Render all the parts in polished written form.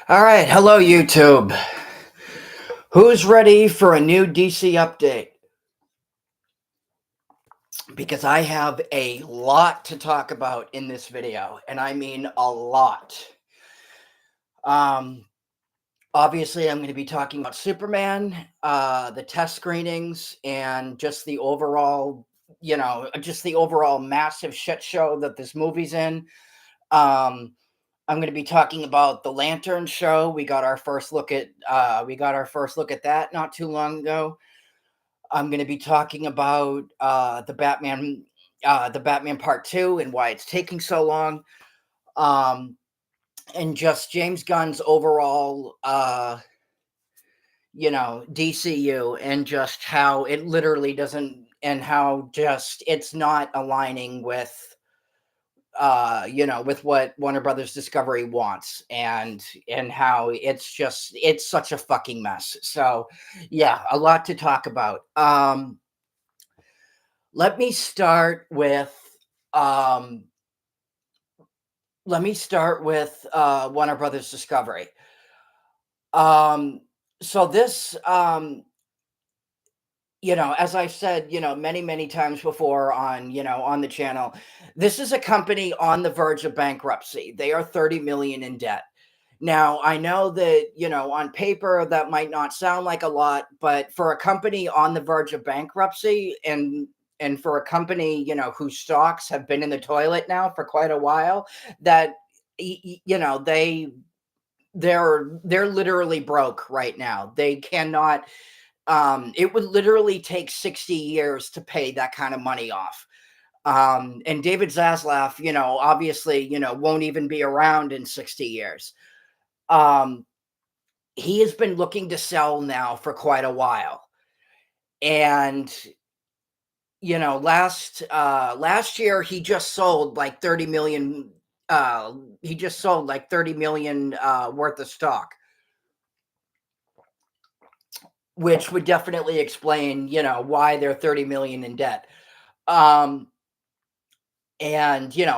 All right, hello YouTube. Who's ready for a new DC update? Because I have a lot to talk about in this video, and I mean a lot. Um, Obviously, I'm going to be talking about Superman, the test screenings, and just the overall, just the overall massive shit show that this movie's in. I'm going to be talking about the Lantern show. We got our first look at that not too long ago. I'm going to be talking about the Batman Part 2 and why it's taking so long. And just James Gunn's overall DCU, and just how it literally doesn't, and how just it's not aligning with with what Warner Brothers Discovery wants, and how it's such a fucking mess. So yeah, a lot to talk about. Let me start with um Warner Brothers Discovery. So this as I've said, many times before on the channel, this is a company on the verge of bankruptcy. They are 30 million in debt. Now, I know that, on paper that might not sound like a lot, but for a company on the verge of bankruptcy, and for a company, whose stocks have been in the toilet now for quite a while, that they're literally broke right now. They cannot it would literally take 60 years to pay that kind of money off. And David Zaslav, obviously, won't even be around in 60 years. He has been looking to sell now for quite a while. And last year he just sold like 30 million worth of stock, which would definitely explain, why they're 30 million in debt. And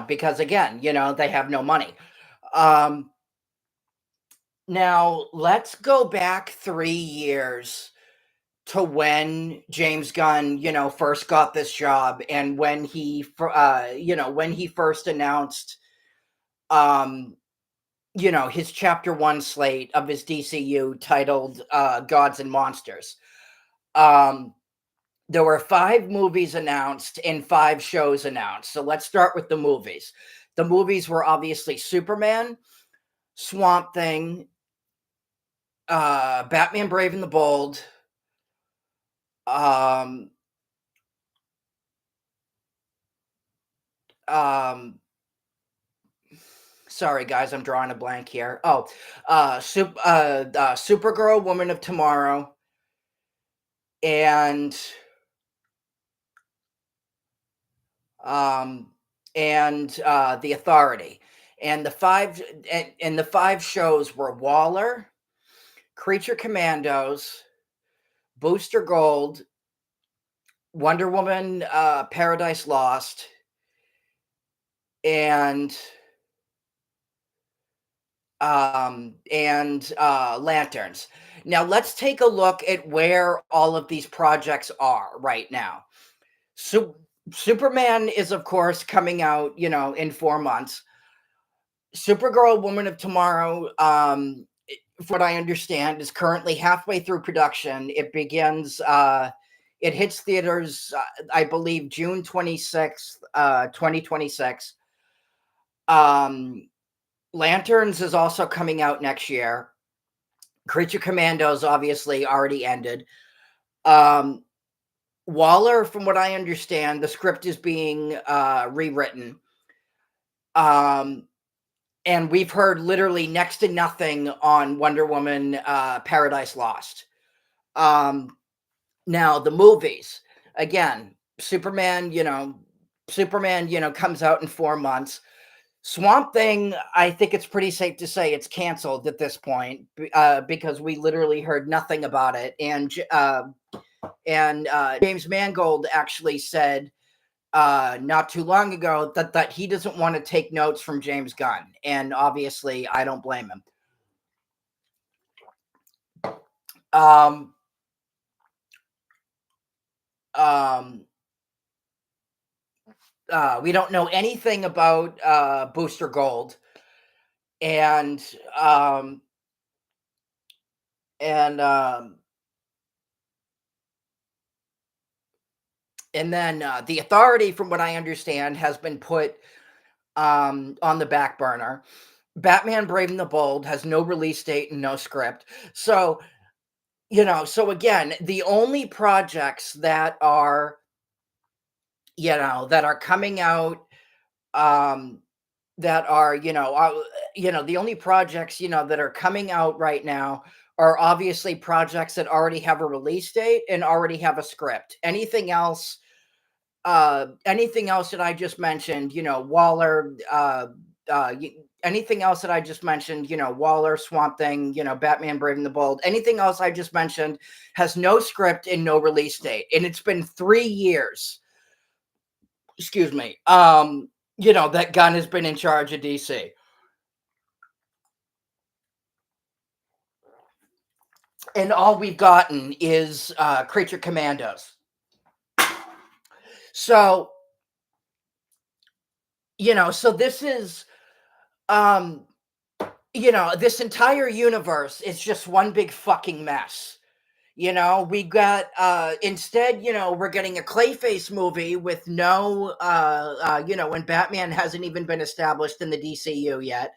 because again, they have no money. Now let's go back 3 years to when James Gunn, first got this job, and when he first announced, his chapter 1 slate of his DCU titled Gods and Monsters. There were 5 movies announced and 5 shows announced. So let's start with the movies. The movies were obviously Superman, Swamp Thing, Batman Brave and the Bold, sorry guys, I'm drawing a blank here. Supergirl, Woman of Tomorrow, and The Authority. And the 5 shows were Waller, Creature Commandos, Booster Gold, Wonder Woman, Paradise Lost, and Lanterns. Now let's take a look at where all of these projects are right now. So Superman is, of course, coming out, in 4 months. Supergirl, Woman of Tomorrow, from what I understand, is currently halfway through production. It begins, it hits theaters, I believe, June 26th, 2026. Lanterns is also coming out next year. Creature Commandos obviously already ended. Waller, from what I understand, the script is being rewritten. And we've heard literally next to nothing on Wonder Woman, Paradise Lost. Now the movies, again, Superman, comes out in 4 months. Swamp Thing, I think it's pretty safe to say it's canceled at this point, because we literally heard nothing about it. And James Mangold actually said not too long ago that he doesn't want to take notes from James Gunn, and obviously I don't blame him. Um, um, we don't know anything about Booster Gold, and um, and um, and then the authority, from what I understand, has been put on the back burner. Batman Brave and the Bold has no release date and no script. So, so again, the only projects that are coming out, um, that are, the only projects, that are coming out right now are obviously projects that already have a release date and already have a script. Anything else that I just mentioned, Waller, anything else that I just mentioned, Waller, Swamp Thing, Batman Brave and the Bold, anything else I just mentioned has no script and no release date. And it's been 3 years, excuse me, that Gunn has been in charge of DC. And all we've gotten is Creature Commandos. So, so this is, um, this entire universe is just one big fucking mess. We got instead, we're getting a Clayface movie with no when Batman hasn't even been established in the DCU yet.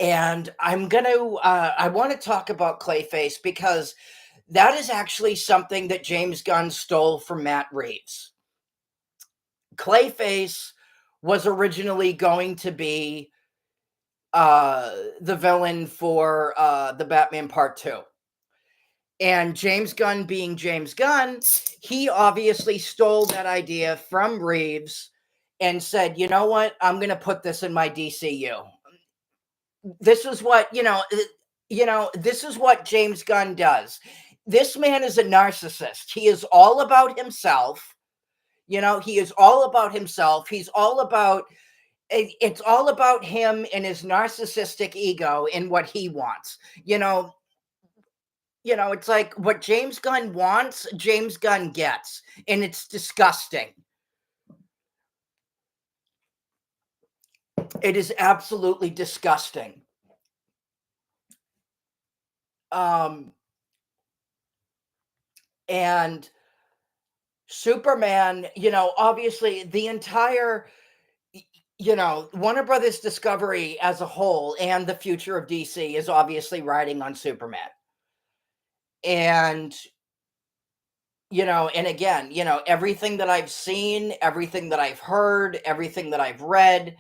And I want to talk about Clayface because that is actually something that James Gunn stole from Matt Reeves. Clayface was originally going to be the villain for the Batman Part 2. And James Gunn, being James Gunn, he obviously stole that idea from Reeves and said, "You know what? I'm going to put this in my DCU." This is what, this is what James Gunn does. This man is a narcissist. He is all about himself. He is all about himself. It's all about him and his narcissistic ego and what he wants. It's like what James Gunn wants, James Gunn gets, and it's disgusting. It is absolutely disgusting. Um, and Superman, obviously the entire, Warner Brothers Discovery as a whole and the future of DC is obviously riding on Superman. And, and again, everything that I've seen, everything that I've heard, everything that I've read,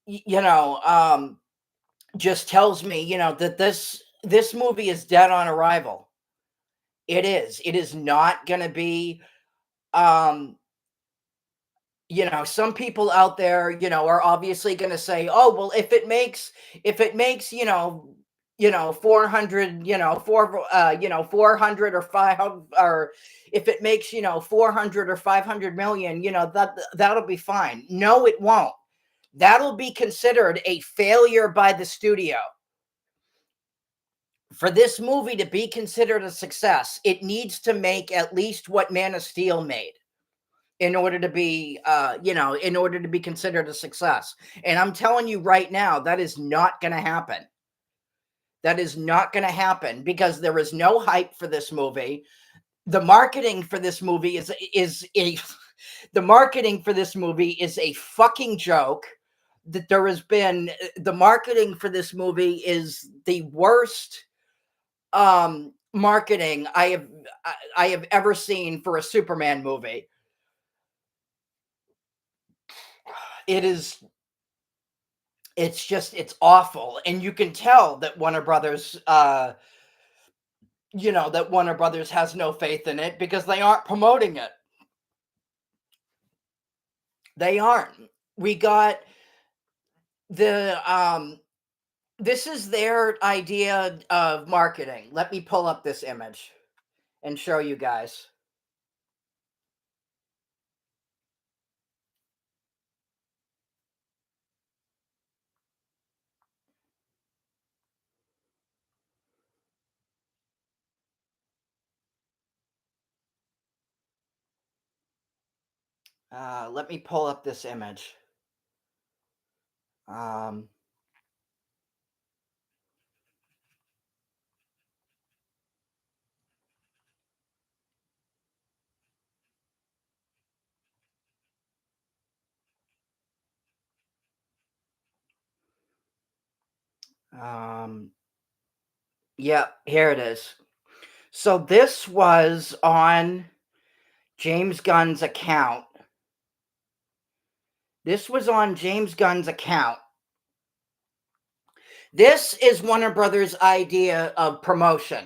y- you know, um, just tells me, that this movie is dead on arrival. It is. It is not going to be. Um, some people out there, are obviously going to say, "Oh, well, if it makes, 400, 400 or 500, or if it makes, 400 or 500 million, that'll be fine." No, it won't. That'll be considered a failure by the studio. For this movie to be considered a success, it needs to make at least what Man of Steel made in order to be in order to be considered a success. And I'm telling you right now, that is not going to happen. That is not going to happen because there is no hype for this movie. The marketing for this movie is a the marketing for this movie is a fucking joke. That there has been The marketing for this movie is the worst marketing I have ever seen for a Superman movie. It is it's awful, and you can tell that Warner Brothers has no faith in it because they aren't promoting it. They aren't. We got the this is their idea of marketing. Let me pull up this image and show you guys. Let me pull up this image. Um, um, yeah, here it is. So this was on James Gunn's account. This was on James Gunn's account. This is Warner Brothers' idea of promotion.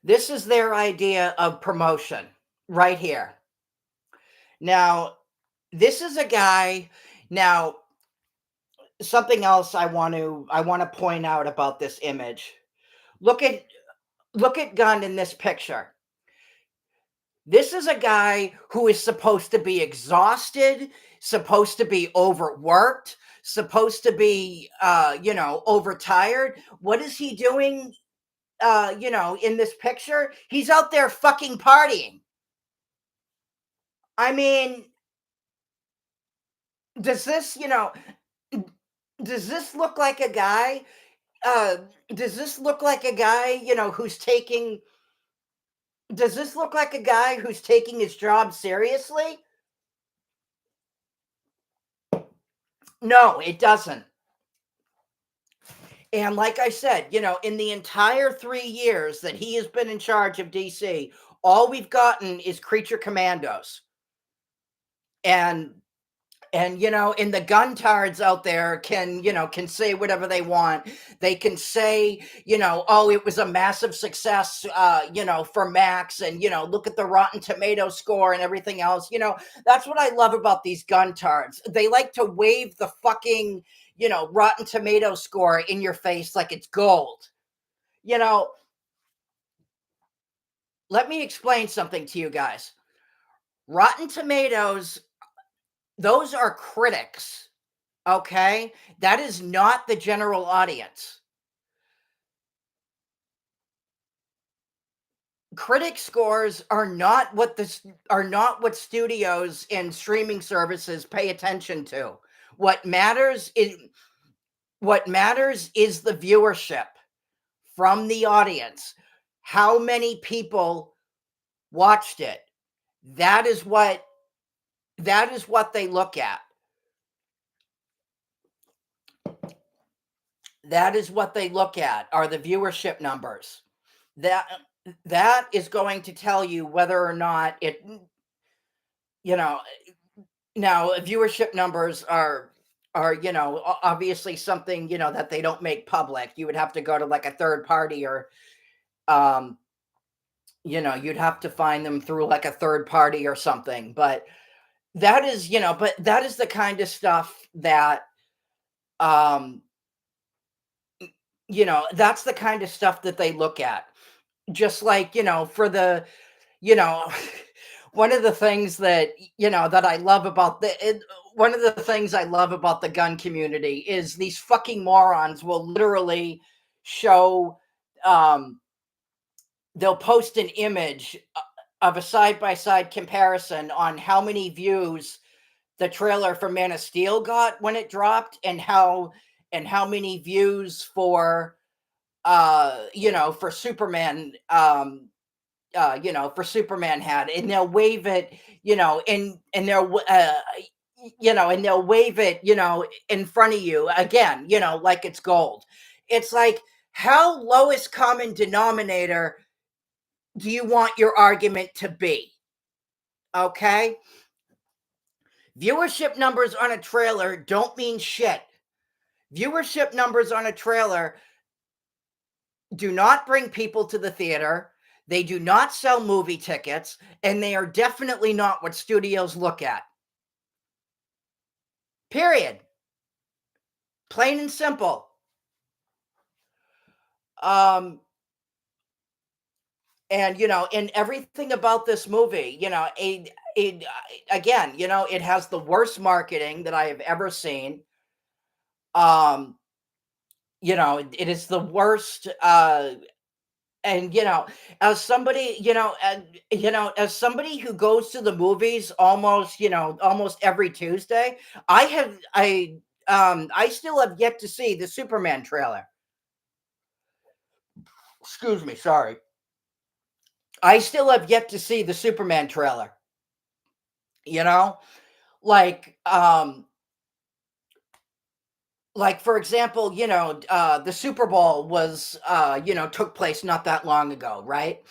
This is their idea of promotion right here. Now, this is a guy. Now, something else I want to point out about this image. Look at look at Gunn in this picture. This is a guy who is supposed to be exhausted, supposed to be overworked, supposed to be overtired. What is he doing in this picture? He's out there fucking partying. I mean, does this, does this look like a guy uh does this look like a guy, who's taking does this look like a guy who's taking his job seriously? No, it doesn't. And like I said, in the entire 3 years that he has been in charge of DC, all we've gotten is creature commandos. And and the guntards out there can say whatever they want. They can say, oh, it was a massive success, for Max, and look at the Rotten Tomato score and everything else. That's what I love about these guntards. They like to wave the fucking Rotten Tomato score in your face like it's gold. you know Let me explain something to you guys. Rotten Tomatoes, those are critics. Okay? That is not the general audience. Critic scores are not what studios and streaming services pay attention to. What matters is what matters is the viewership from the audience. How many people watched it? That is what they look at. That is what they look at, are the viewership numbers. That that is going to tell you whether or not it, you know, now viewership numbers are obviously something, that they don't make public. You would have to go to like a third party, or um you'd have to find them through like a third party or something. But that is the kind of stuff that um that's the kind of stuff that they look at. Just like, for the, you know, one of the things that, that I love about one of the things I love about the gun community is these fucking morons will literally show, um, they'll post an image of a side by side comparison on how many views the trailer for Man of Steel got when it dropped, and how many views for Superman, for Superman had. And they'll wave it, and they'll wave it, in front of you again, like it's gold. It's like, how lowest common denominator do you want your argument to be? Okay? Viewership numbers on a trailer don't mean shit. Viewership numbers on a trailer do not bring people to the theater. They do not sell movie tickets, and they are definitely not what studios look at. Period. Plain and simple. Um, and everything about this movie, again, it has the worst marketing that I have ever seen. Um, it is the worst. and as somebody, as somebody who goes to the movies almost, almost every Tuesday, I still have yet to see the Superman trailer. Excuse me, sorry. I still have yet to see the Superman trailer. You know, like for example, the Super Bowl was took place not that long ago, right?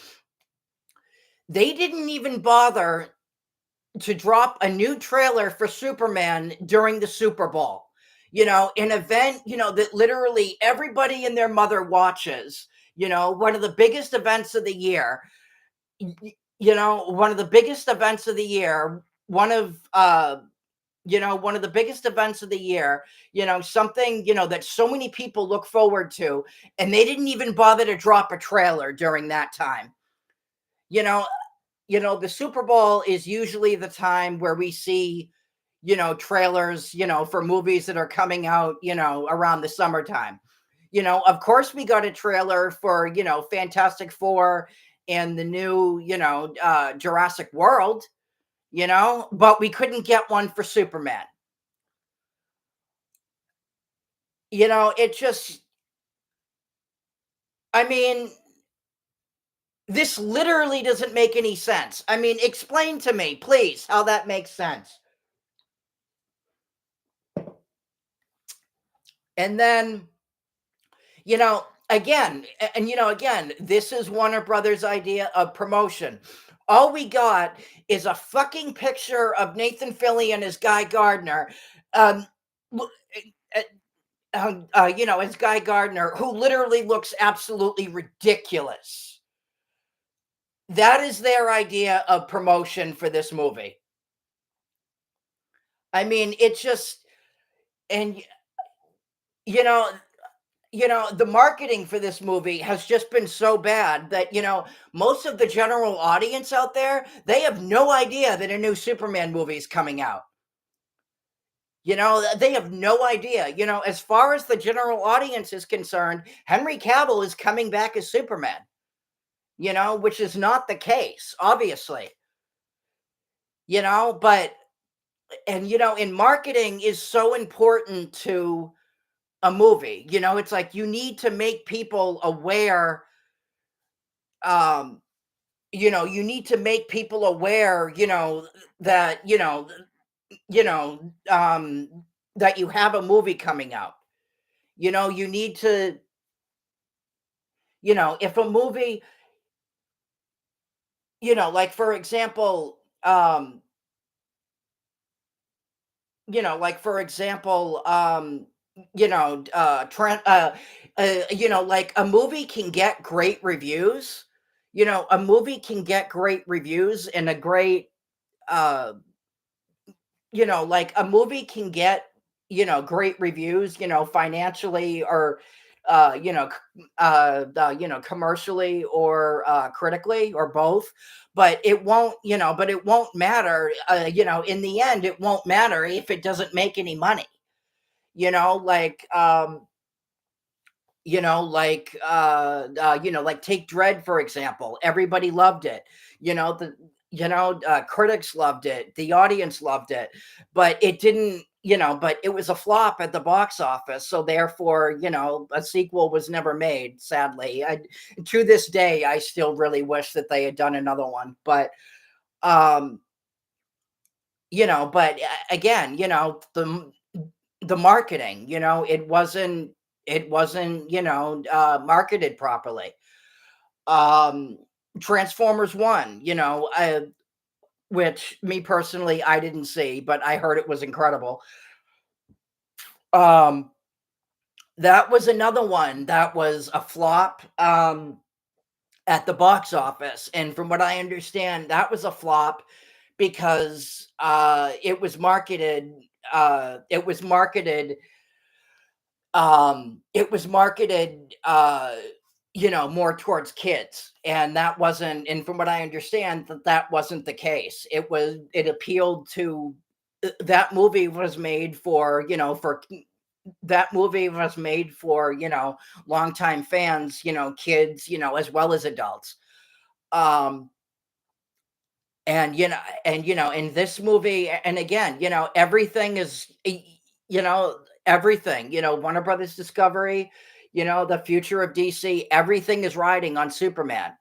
They didn't even bother to drop a new trailer for Superman during the Super Bowl. An event, that literally everybody and their mother watches, one of the biggest events of the year, one of the biggest events of the year, one of the biggest events of the year, something, that so many people look forward to, and they didn't even bother to drop a trailer during that time. You know, the Super Bowl is usually the time where we see, trailers, for movies that are coming out, around the summertime. Of course we got a trailer for, Fantastic Four and the new, Jurassic World, but we couldn't get one for Superman. It just, I mean, this literally doesn't make any sense. I mean, explain to me, please, how that makes sense. And then, again, this is Warner Brothers' idea of promotion. All we got is a fucking picture of Nathan Fillion as Guy Gardner. Um, uh, as Guy Gardner, who literally looks absolutely ridiculous. That is their idea of promotion for this movie. I mean, it just, and you know, the marketing for this movie has just been so bad that, most of the general audience out there, they have no idea that a new Superman movie is coming out. They have no idea. As far as the general audience is concerned, Henry Cavill is coming back as Superman, which is not the case, obviously. But and marketing is so important to a movie. It's like you need to make people aware. Um, you need to make people aware, that you know, that you have a movie coming out. You need to, if a movie, like for example, like for example, like a movie can get great reviews. A movie can get great reviews and a great, uh, like a movie can get, great reviews, financially or, commercially or critically or both. But it won't matter, in the end, it won't matter if it doesn't make any money, like, like take Dread, for example. Everybody loved it. Critics loved it. The audience loved it, but it didn't, but it was a flop at the box office. So therefore, a sequel was never made, sadly. To this day, I still really wish that they had done another one, but, um, again, the marketing, it wasn't, marketed properly. Um, Transformers 1, which me personally, I didn't see, but I heard it was incredible. Um, that was another one that was a flop, at the box office. And from what I understand, that was a flop because it was marketed, more towards kids, and that wasn't, and from what I understand, that wasn't the case. It appealed to, that movie was made for, that movie was made for, longtime fans, kids, as well as adults. Um, in this movie, and again, everything is, you know, everything, Warner Brothers Discovery, the future of DC, everything is riding on Superman.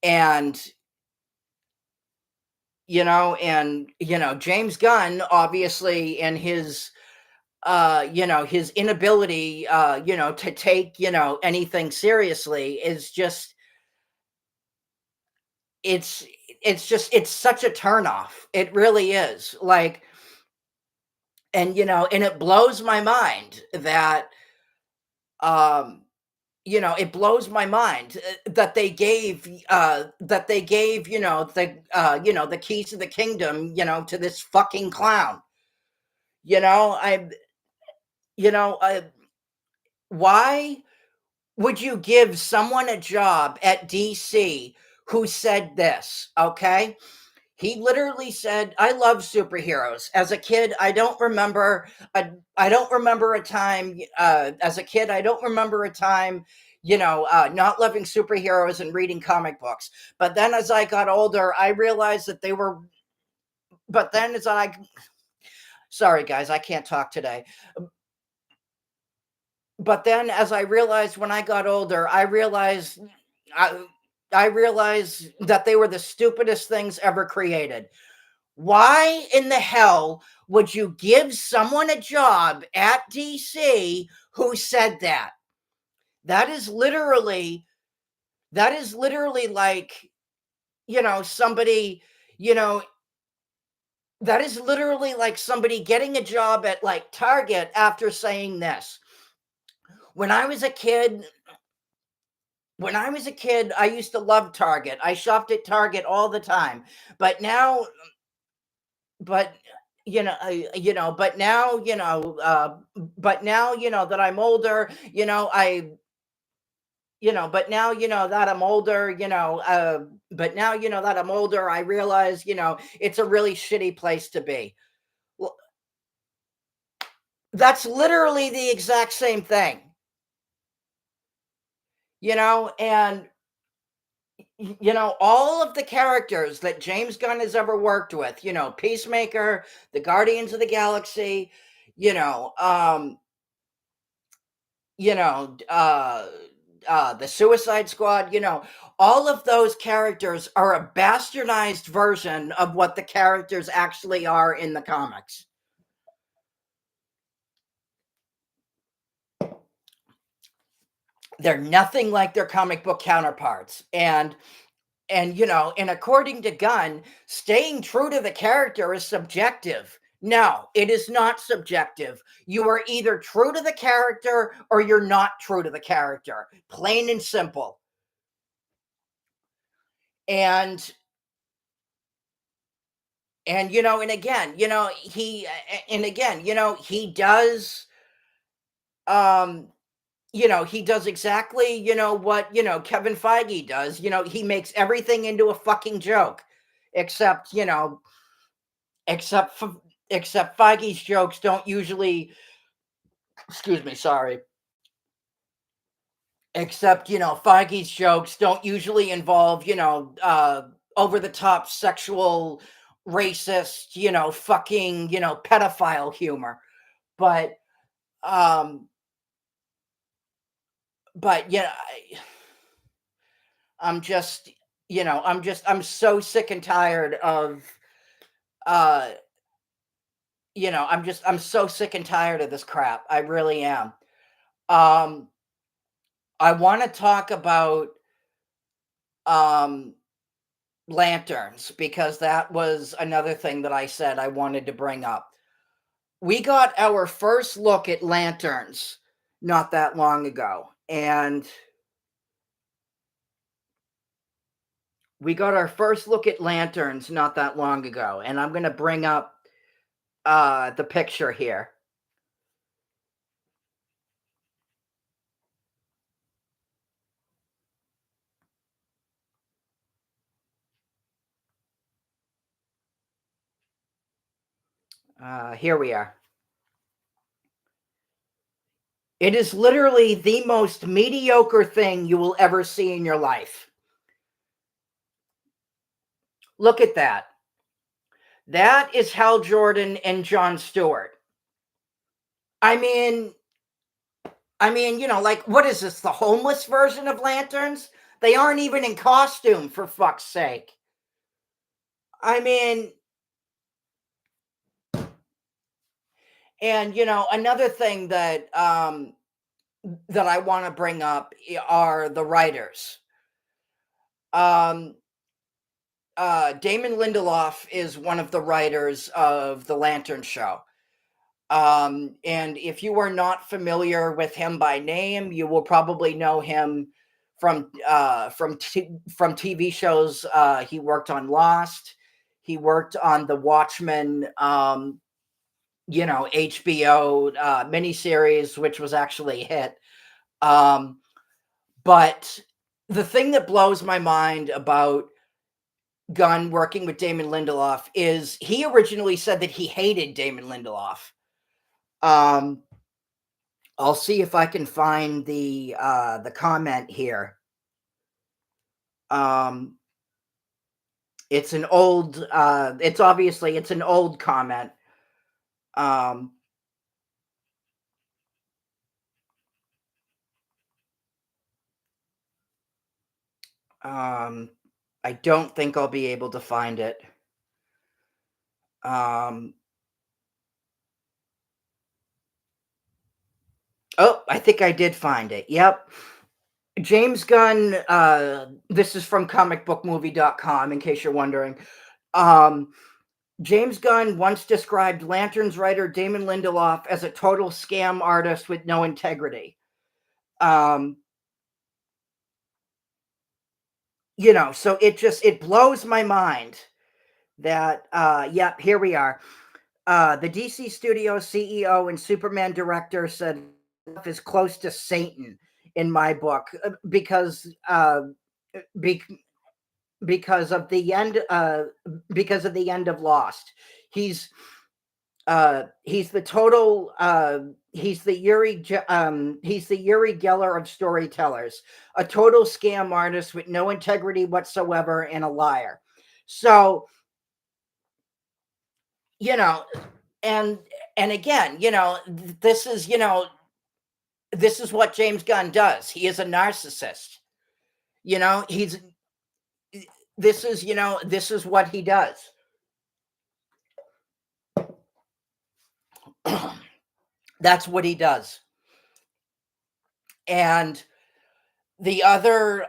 And, James Gunn, obviously, in his inability, to take, anything seriously is just, it's, it's such a turnoff. It really is. Like, and it blows my mind that, um, it blows my mind that they gave, the keys to the kingdom, to this fucking clown. You know, I, you know, I, why would you give someone a job at DC who said this? Okay. He literally said, "I love superheroes." As a kid, I don't remember a time. As a kid, I don't remember a time, not loving superheroes and reading comic books. But then, as I got older, I realized that they were. But then, sorry guys, I can't talk today. But then, as I realized when I got older, I, I realized that they were the stupidest things ever created. Why in the hell would you give someone a job at DC who said that? That is literally that is literally like, somebody, you know, that is literally like somebody getting a job at like Target after saying this. When I was a kid, I used to love Target. I shopped at Target all the time. But now but but now, that I'm older, but now, that I'm older, but now, that I'm older, I realize, it's a really shitty place to be. Well, that's literally the exact same thing, and all of the characters that James Gunn has ever worked with, Peacemaker, the Guardians of the Galaxy, you know, um, the Suicide Squad, all of those characters are a bastardized version of what the characters actually are in the comics. They're nothing like their comic book counterparts. And according to Gunn, staying true to the character is subjective. No, it is not subjective. You are either true to the character or you're not true to the character. Plain and simple. And and again, he does, um he does exactly, what, Kevin Feige does. He makes everything into a fucking joke, except, except f- except Feige's jokes don't usually, excuse me, sorry. Except, Feige's jokes don't usually involve, over the top sexual, racist, fucking, pedophile humor. But um yeah, I'm just, I'm so sick and tired of, uh, I'm so sick and tired of this crap. I really am. Um, I want to talk about, um, lanterns, because that was another thing that I said I wanted to bring up. We got our first look at lanterns not that long ago, and I'm going to bring up the picture here. Here we are. It is literally the most mediocre thing you will ever see in your life. Look at that. That is Hal Jordan and Jon Stewart. I mean, like, what is this? The homeless version of lanterns? They aren't even in costume, for fuck's sake. I mean, and another thing that I want to bring up are the writers. Um, Damon Lindelof is one of the writers of the Lantern Show. And if you are not familiar with him by name, you will probably know him from TV shows. He worked on Lost. He worked on the Watchmen, HBO miniseries, which was actually a hit. But the thing that blows my mind about Gunn working with Damon Lindelof is he originally said that he hated Damon Lindelof. I'll see if I can find the comment here. It's an old it's an old comment. I don't think I'll be able to find it. Oh, I think I did find it. Yep. James Gunn, this is from comicbookmovie.com, in case you're wondering. James Gunn once described Lanterns writer Damon Lindelof as a total scam artist with no integrity. So it blows my mind that, yep, here we are. The DC Studio CEO and Superman director said is close to Satan in my book because be, because of the end of Lost. He's the total he's the Uri Geller of storytellers, a total scam artist with no integrity whatsoever and a liar. So, and again, this is this is what James Gunn does. He is a narcissist. He's this is what he does. That's what he does. And the other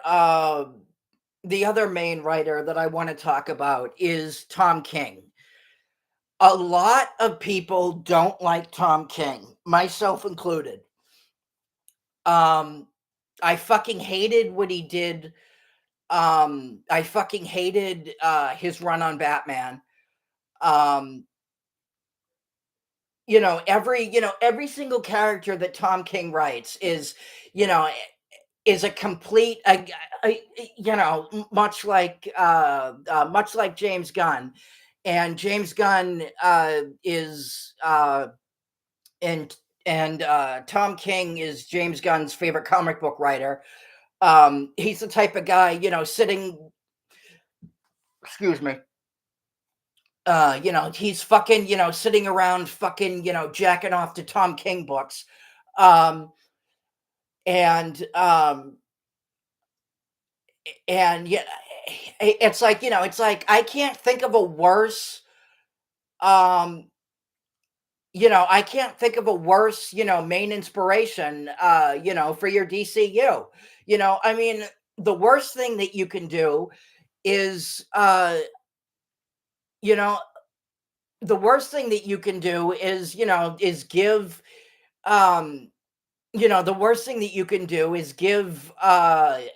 main writer that I want to talk about is Tom King. A lot of people don't like Tom King, myself included. I fucking hated what he did. I fucking hated his run on Batman. Every single character that Tom King writes is a complete, much like James Gunn, and James Gunn is and Tom King is James Gunn's favorite comic book writer. He's the type of guy, sitting. Excuse me. He's fucking, sitting around fucking, jacking off to Tom King books. And yeah, it's like I can't think of a worse I can't think of a worse, main inspiration for your DCU. I mean, the worst thing that you can do is the worst thing that you can do is give the worst thing that you can do is give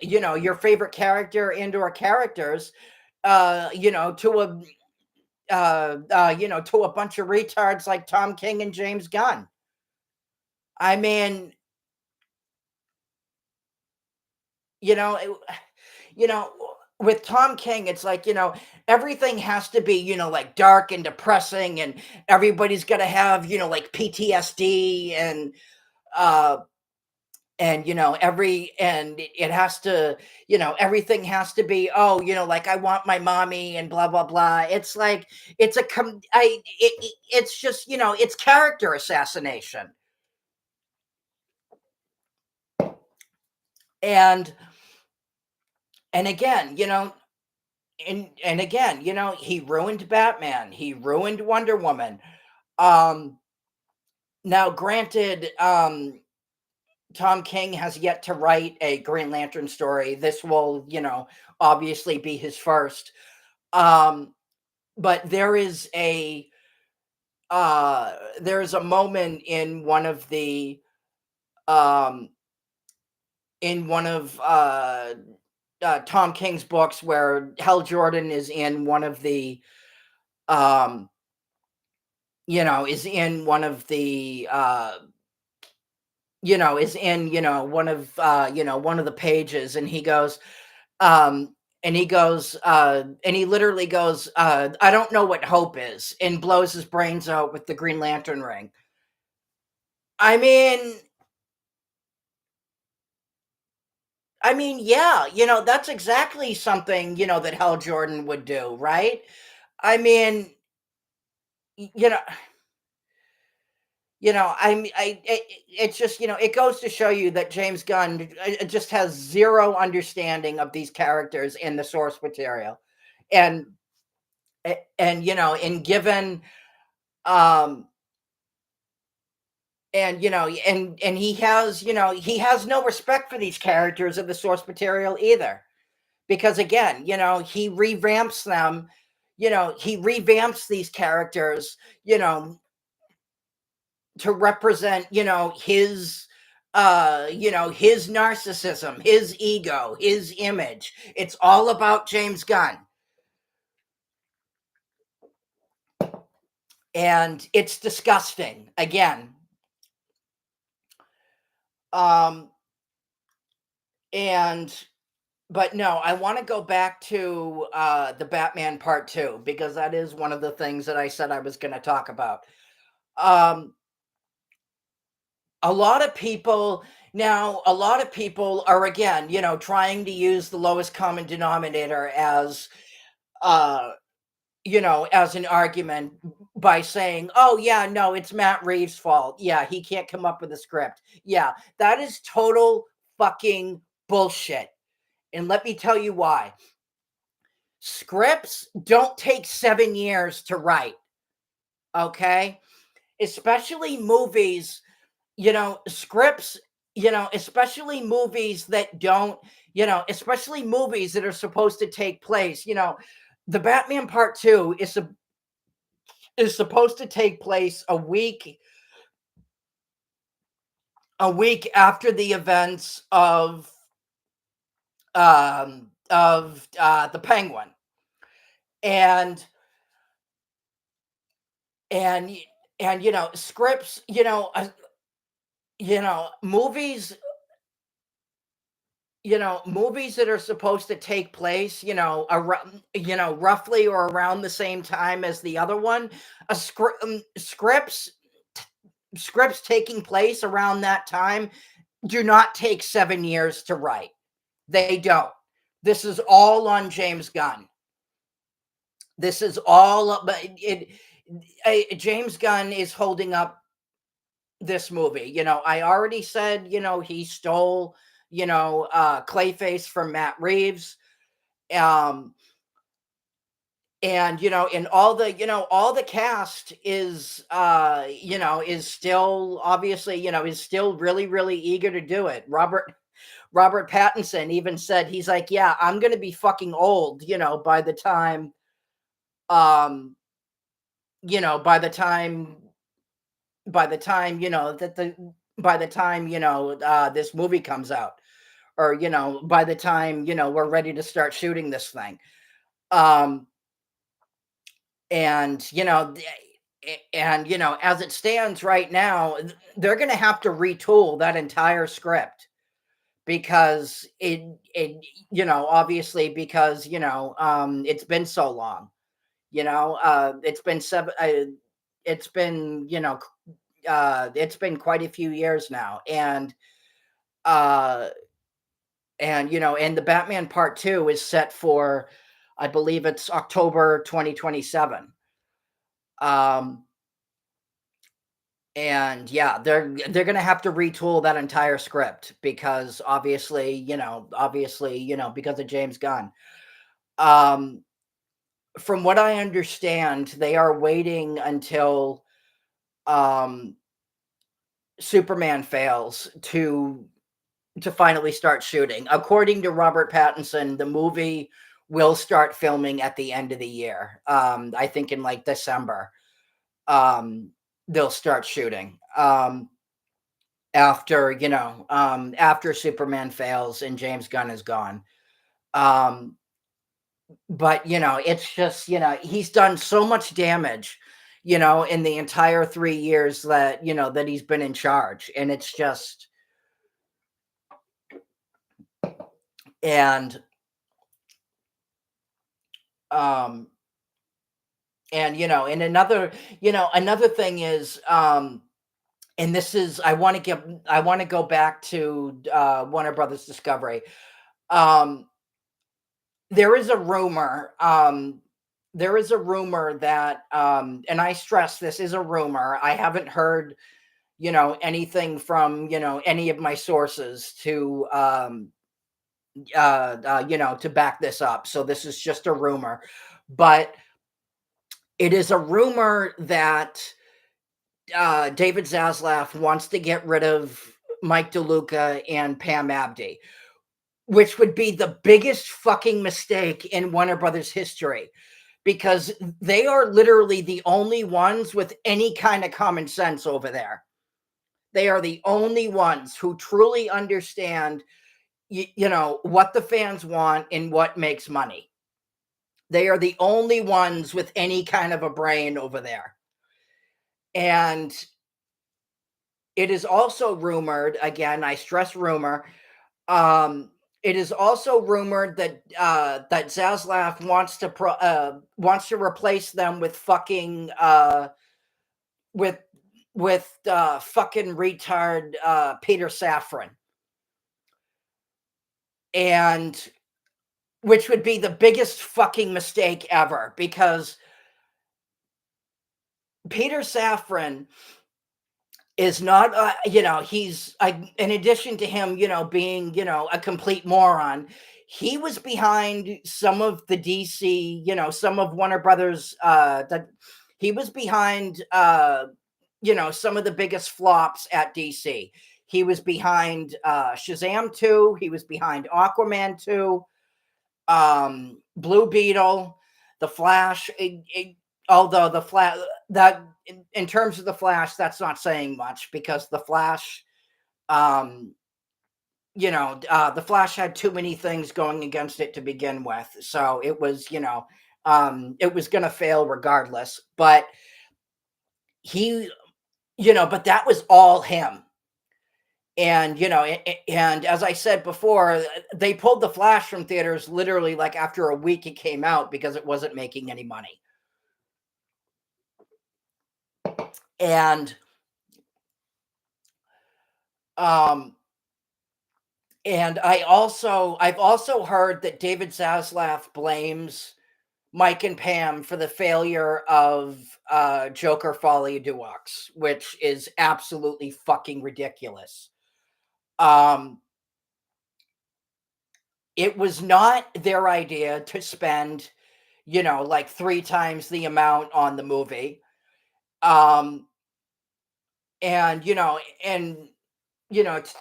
your favorite character and or characters to a to a bunch of retards like Tom King and James Gunn. I mean, you know it, you know with Tom King, it's like, everything has to be, like dark and depressing, and everybody's got to have, like PTSD and and it has to, everything has to be, oh, like, I want my mommy and blah blah blah. It's like, it's a com I it's just, it's character assassination. And again, and again, he ruined Batman, he ruined Wonder Woman. um Now granted, Tom King has yet to write a Green Lantern story. This will, obviously be his first. Um, but there is a moment um in one of Tom King's books where Hal Jordan is in one of the um is in one of the is in one of the pages, and he goes, and he literally goes, I don't know what hope is, and blows his brains out with the Green Lantern ring. I mean, yeah, that's exactly something, that Hal Jordan would do, right? I mean, y- you know, it's just, it goes to show you that James Gunn just has zero understanding of these characters in the source material. And and and given um and he has no respect for these characters in the source material either, because again, he revamps these characters, you know to represent, his narcissism, his ego, his image. It's all about James Gunn. And it's disgusting again. um and But no, I want to go back to the Batman Part 2, because that is one of the things that I said I was going to talk about. Um, a lot of people are, again, trying to use the lowest common denominator uh, as an argument by saying, "Oh yeah, no, it's Matt Reeves' fault. Yeah, he can't come up with a script." Yeah, that is total fucking bullshit. And let me tell you why. Scripts don't take 7 years to write, okay? Especially movies, scripts, especially movies that don't, especially movies that are supposed to take place, the Batman Part 2 is supposed to take place a week after the events of the Penguin. And and scripts, movies, movies that are supposed to take place, roughly or around the same time as the other one. Scripts taking place around that time do not take 7 years to write. They don't. This is all on James Gunn. This is all, but James Gunn is holding up this movie. I already said, he stole, Clayface from Matt Reeves. Um, and and all the cast is still, obviously, is still really, really eager to do it. Robert Pattinson even said, he's like, yeah, I'm gonna be fucking old, by the time, um by the time that the by the time, this movie comes out, or by the time, we're ready to start shooting this thing. um and as it stands right now, they're going to have to retool that entire script, because obviously, because it's been so long. It's been it's been, it's been quite a few years now. And Uh, and the Batman Part 2 is set for, I believe it's October 2027. Um, and yeah, they're gonna have to retool that entire script because obviously, because of James Gunn. Um, from what I understand, they are waiting until um Superman fails to finally start shooting. According to Robert Pattinson, the movie will start filming at the end of the year. I think in like December. Um, they'll start shooting. After Superman fails and James Gunn is gone. Um, but it's just, he's done so much damage, in the entire 3 years that he's been in charge. And it's just and um and another thing is, and this is I want to go back to Warner Brothers Discovery. Um there is a rumor that, and I stress this is a rumor. I haven't heard, anything from, any of my sources to back this up. So this is just a rumor. But it is a rumor that David Zaslav wants to get rid of Mike DeLuca and Pam Abdi, which would be the biggest fucking mistake in Warner Brothers history, because they are literally the only ones with any kind of common sense over there. They are the only ones who truly understand, what the fans want and what makes money. They are the only ones with any kind of a brain over there. And it is also rumored, again, I stress rumor, it is also rumored that Zaslav wants to replace them with fucking with fucking retard Peter Safran, and which would be the biggest fucking mistake ever, because Peter Safran is not, he's, in addition to him, being, a complete moron, he was behind some of the DC, some of Warner Brothers, that he was behind, some of the biggest flops at DC. He was behind Shazam 2, he was behind Aquaman 2, Blue Beetle, The Flash. Although the Flash, that in terms of the Flash, that's not saying much, because the Flash, um, the Flash had too many things going against it to begin with, so it was, it was going to fail regardless. But he, but that was all him. And and as I said before, they pulled the Flash from theaters literally like after a week it came out, because it wasn't making any money. And um I've also heard that David Zaslav blames Mike and Pam for the failure of Joker Folie à Deux, which is absolutely fucking ridiculous. Um it was not their idea to spend, like 3 times the amount on the movie. Um and you know and you know t-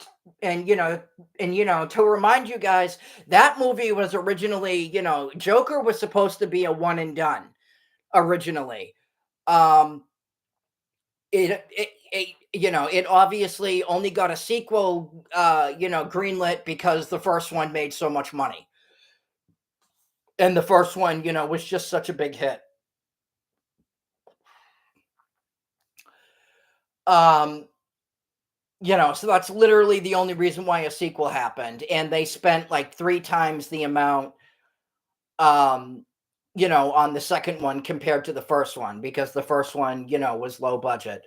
and to remind you guys, that movie was originally, Joker was supposed to be a one and done originally. um it obviously only got a sequel greenlit because the first one made so much money, and the first one, was just such a big hit. um so that's literally the only reason why a sequel happened, and they spent like 3 times the amount, um, on the second one compared to the first one, because the first one, was low budget.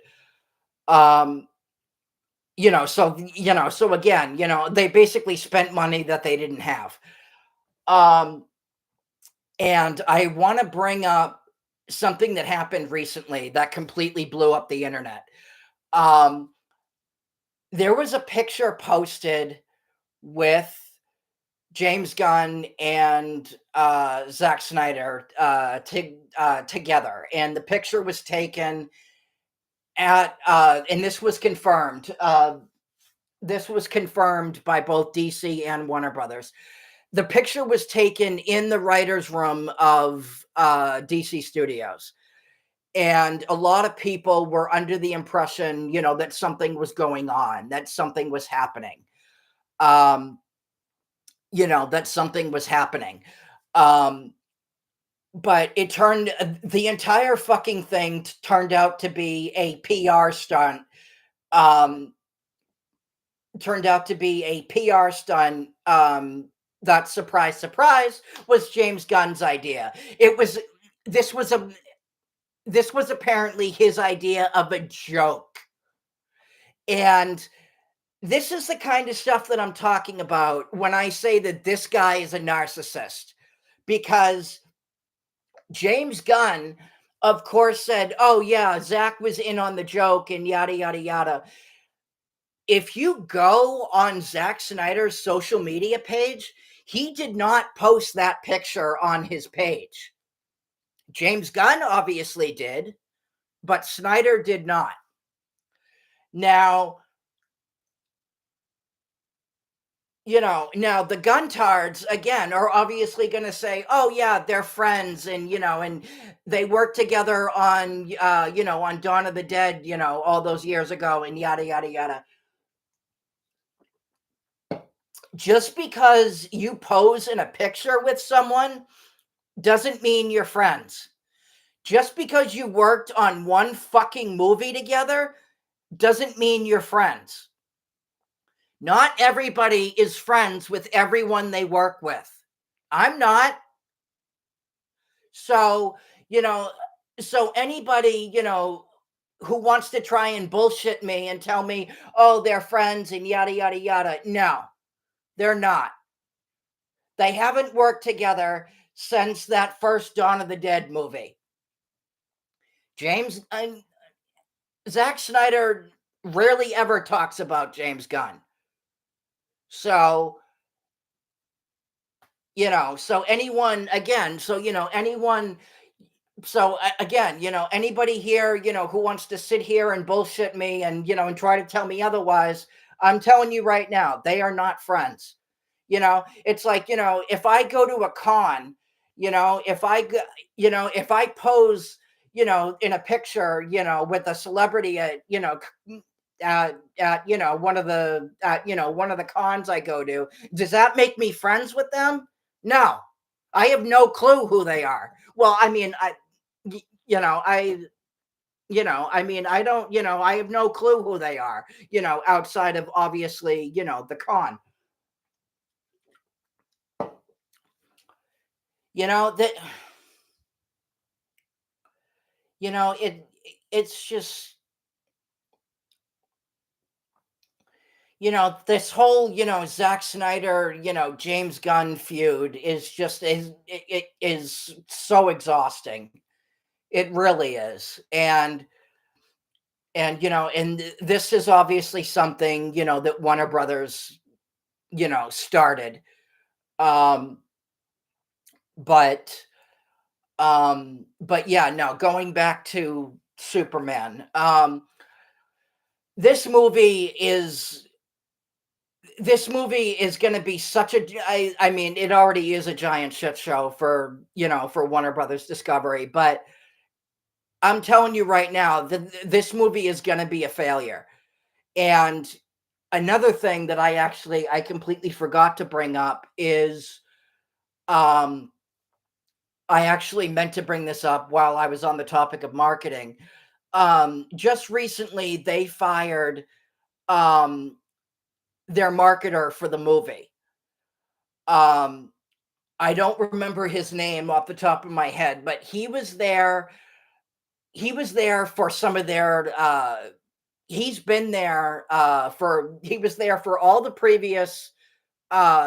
Um, So again, they basically spent money that they didn't have. Um, and I want to bring up something that happened recently that completely blew up the internet. Um, there was a picture posted with James Gunn and Zack Snyder together, and the picture was taken and this was confirmed. This was confirmed by both DC and Warner Brothers. The picture was taken in the writers' room of DC Studios, and a lot of people were under the impression, that something was going on, that something was happening. Um, that something was happening. Um, but the entire fucking thing turned out to be a PR stunt. Um, Turned out to be a PR stunt. That, surprise, surprise, was James Gunn's idea. It was this was a this was apparently his idea of a joke. And this is the kind of stuff that I'm talking about when I say that this guy is a narcissist, because James Gunn, of course, said, "Oh yeah, Zach was in on the joke," and yada yada yada. If you go on Zack Snyder's social media page, he did not post that picture on his page. James Gunn obviously did, but Snyder did not. Now, now the Guntards again are obviously going to say, "Oh yeah, they're friends, and they worked together on on Dawn of the Dead, all those years ago, and yada yada yada." Just because you pose in a picture with someone doesn't mean you're friends. Just because you worked on one fucking movie together doesn't mean you're friends. Not everybody is friends with everyone they work with. I'm not. So, you know, so anybody, who wants to try and bullshit me and tell me, "Oh, they're friends and yada yada yada." No, they're not. They haven't worked together since that first Dawn of the Dead movie. James and Zack Snyder rarely ever talks about James Gunn. So, so anyone again, so anyone so again, anybody here, who wants to sit here and bullshit me and and try to tell me otherwise, I'm telling you right now, they are not friends. It's like, if I go to a con, if I go, if I pose, in a picture, with a celebrity at, one of the cons I go to, does that make me friends with them? No, I have no clue who they are. Well, I mean, y- you know, I, I mean, I don't, I have no clue who they are, outside of obviously, the con. That, it's just, this whole, Zack Snyder, James Gunn feud is just it is so exhausting. It really is. And this is obviously something, that Warner Brothers, started. Um, but but yeah, no, going back to Superman. This movie is this movie is going to be such a I mean, it already is a giant shit show for, for Warner Brothers Discovery, but I'm telling you right now that this movie is going to be a failure. And another thing that I completely forgot to bring up is um I actually meant to bring this up while I was on the topic of marketing. Just recently they fired um their marketer for the movie. Um I don't remember his name off the top of my head, but he was there for some of their he's been there for he was there for all the previous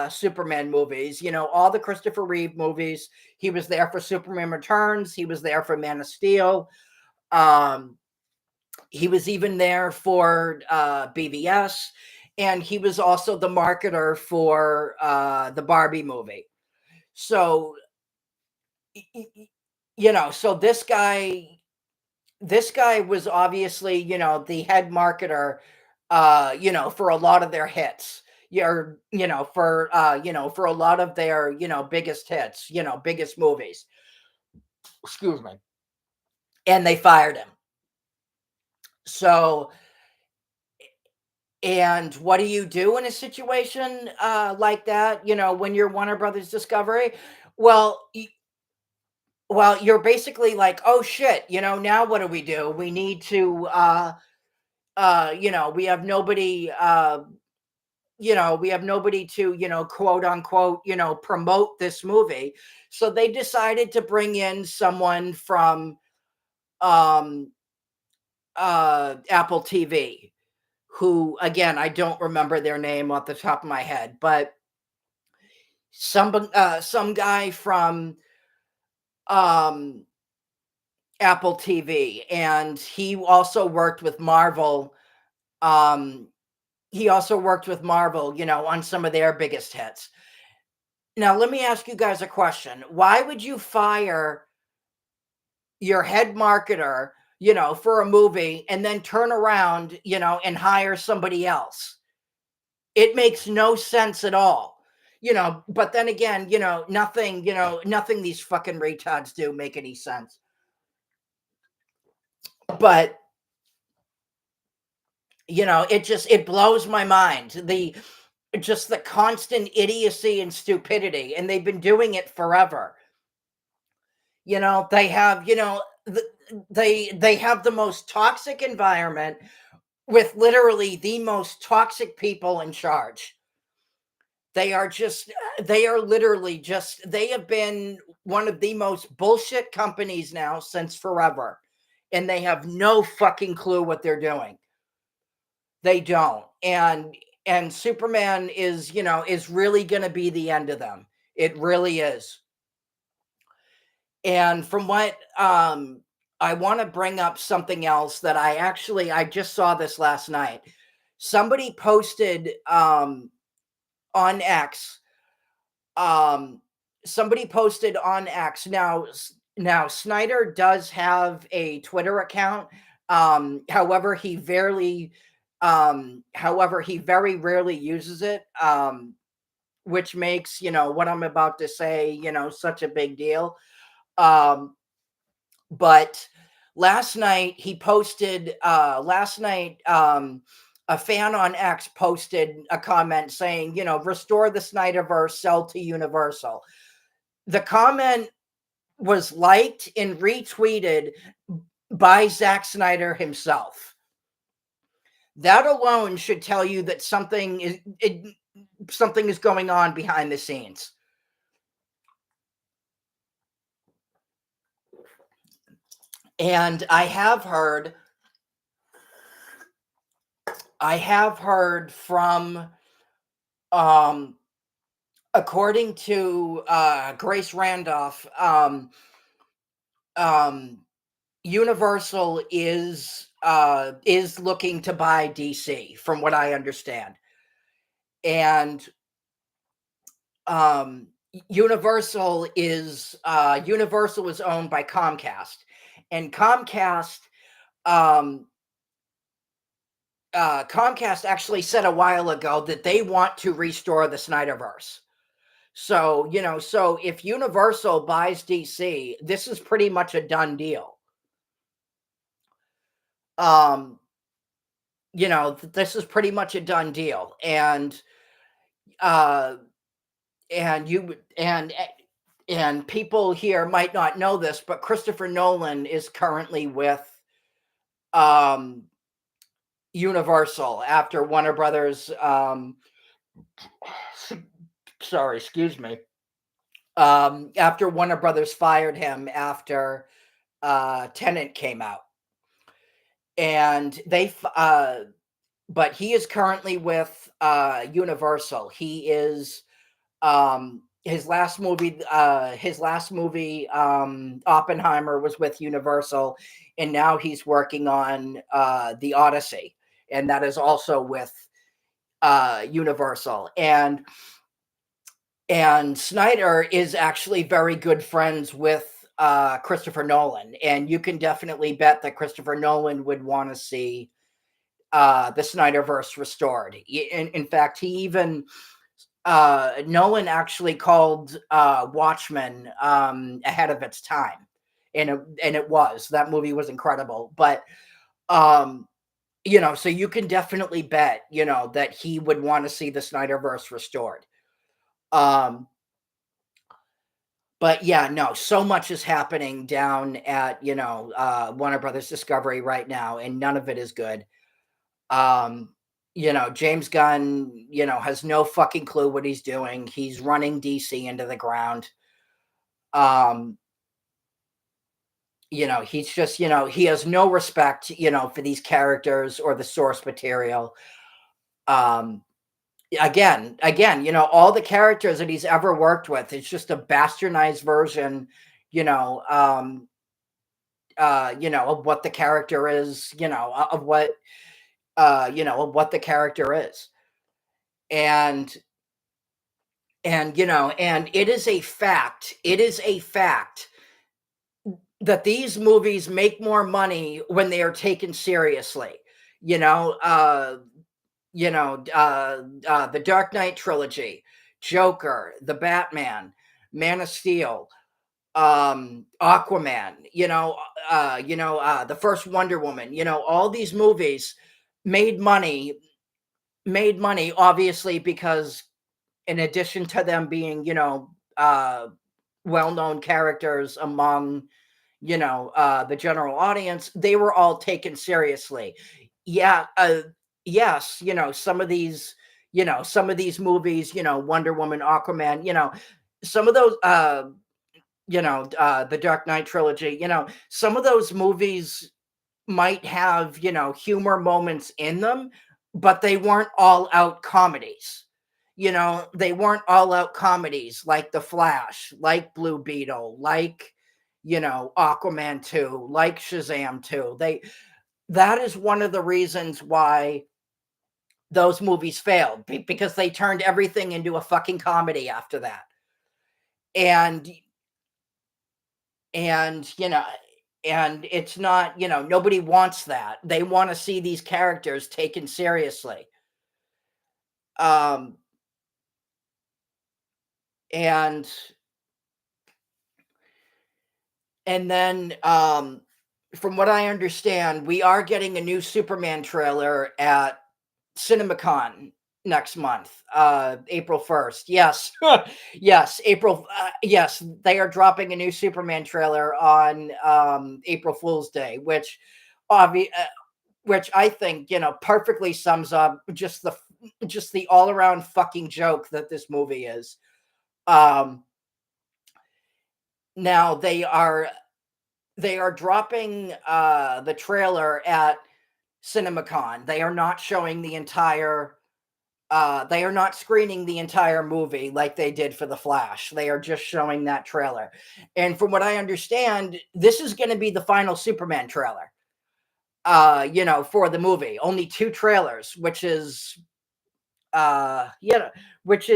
Superman movies, all the Christopher Reeve movies. He was there for Superman Returns, he was there for Man of Steel. Um he was even there for BVS, and he was also the marketer for the Barbie movie. So so this guy was obviously, the head marketer, for a lot of their hits. For a lot of their, biggest hits, biggest movies. Excuse me. And they fired him. So, and what do you do in a situation like that? When you're Warner Brothers Discovery? Well, you're basically like, oh shit, now what do we do? We need to we have nobody we have nobody to, quote unquote, promote this movie. So they decided to bring in someone from um Apple TV, who, again, I don't remember their name off the top of my head, but some guy from um Apple TV, and um he also worked with Marvel, on some of their biggest hits. Now, let me ask you guys a question. Why would you fire your head marketer, for a movie, and then turn around, and hire somebody else? It makes no sense at all. But then again, nothing these fucking retards do make any sense. But it blows my mind. The constant idiocy and stupidity, and they've been doing it forever. They have, they have the most toxic environment, with literally the most toxic people in charge. They are literally just, they have been one of the most bullshit companies now since forever. And they have no fucking clue what they're doing. They don't. And Superman is really going to be the end of them. It really is. And from what I want to bring up something else that I just saw this last night. Somebody posted on X. Um, Somebody posted on X. Now Snyder does have a Twitter account. However, he very rarely uses it. Which makes, what I'm about to say, such a big deal. Um, but last night, a fan on X posted a comment saying, restore the Snyderverse, sell to Universal. The comment was liked and retweeted by Zack Snyder himself. That alone should tell you that something is going on behind the scenes. And I have heard from, um according to Grace Randolph, um Universal is looking to buy DC, from what I understand. And Universal is owned by Comcast. And um Comcast actually said a while ago that they want to restore the Snyderverse. So, if Universal buys DC, this is pretty much a done deal. Um, this is pretty much a done deal. Uh and you and people here might not know this, but Christopher Nolan is currently with um Universal after Warner Brothers sorry, excuse me. After Warner Brothers fired him after Tenant came out. and but he is currently with Universal. He is his last movie Oppenheimer was with Universal, and now he's working on the Odyssey, and that is also with Universal. And Snyder is actually very good friends with Christopher Nolan, and you can definitely bet that Christopher Nolan would want to see the Snyderverse restored. In fact, he even Nolan actually called Watchmen ahead of its time, and it was, that movie was incredible. But um, so you can definitely bet that he would want to see the Snyderverse restored. Um, but yeah, no, so much is happening down at Warner Brothers Discovery right now, and none of it is good. Um, James Gunn, has no fucking clue what he's doing. He's running DC into the ground. Um, he's just, he has no respect, for these characters or the source material. Um, all the characters that he's ever worked with, it's just a bastardized version, you know, um, of what the character is, of what the character is. And and it is a fact that these movies make more money when they are taken seriously. You know, uh, the Dark Knight trilogy, Joker, the Batman, Man of Steel, Aquaman, the first Wonder Woman, all these movies made money, obviously, because in addition to them being, well-known characters among, the general audience, they were all taken seriously. Yeah, yes, some of these movies, Wonder Woman, Aquaman, some of those, the Dark Knight trilogy, some of those movies might have, humor moments in them, but they weren't all out comedies. They weren't all out comedies like The Flash, like Blue Beetle, like, Aquaman 2, like Shazam 2. That is one of the reasons why those movies failed, because they turned everything into a fucking comedy after that. And and you know and it's not, nobody wants that. They want to see these characters taken seriously. um and and then from what I understand, we are getting a new Superman trailer at CinemaCon next month, April 1st. Yes. Yes, yes, they are dropping a new Superman trailer on April Fool's Day, obvi- uh, which I think, perfectly sums up just the all around fucking joke that this movie is. Um, Now they are dropping the trailer at CinemaCon. They are not showing the entire they are not screening the entire movie like they did for The Flash. They are just showing that trailer. And from what I understand, this is going to be the final Superman trailer. For the movie. Only two trailers, which is yeah, which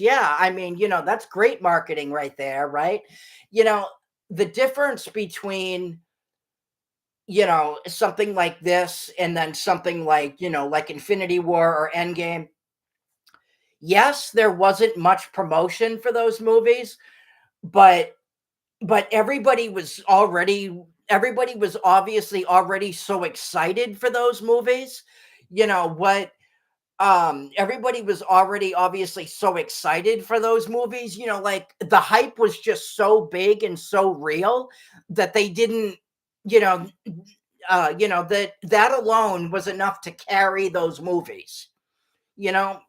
yeah, I mean, that's great marketing right there, right? You know, the difference between something like this and then something like, like Infinity War or Endgame. Yes, there wasn't much promotion for those movies, but everybody was obviously already so excited for those movies. What Everybody was already obviously so excited for those movies, like the hype was just so big and so real that they didn't, you know, that alone was enough to carry those movies. You know,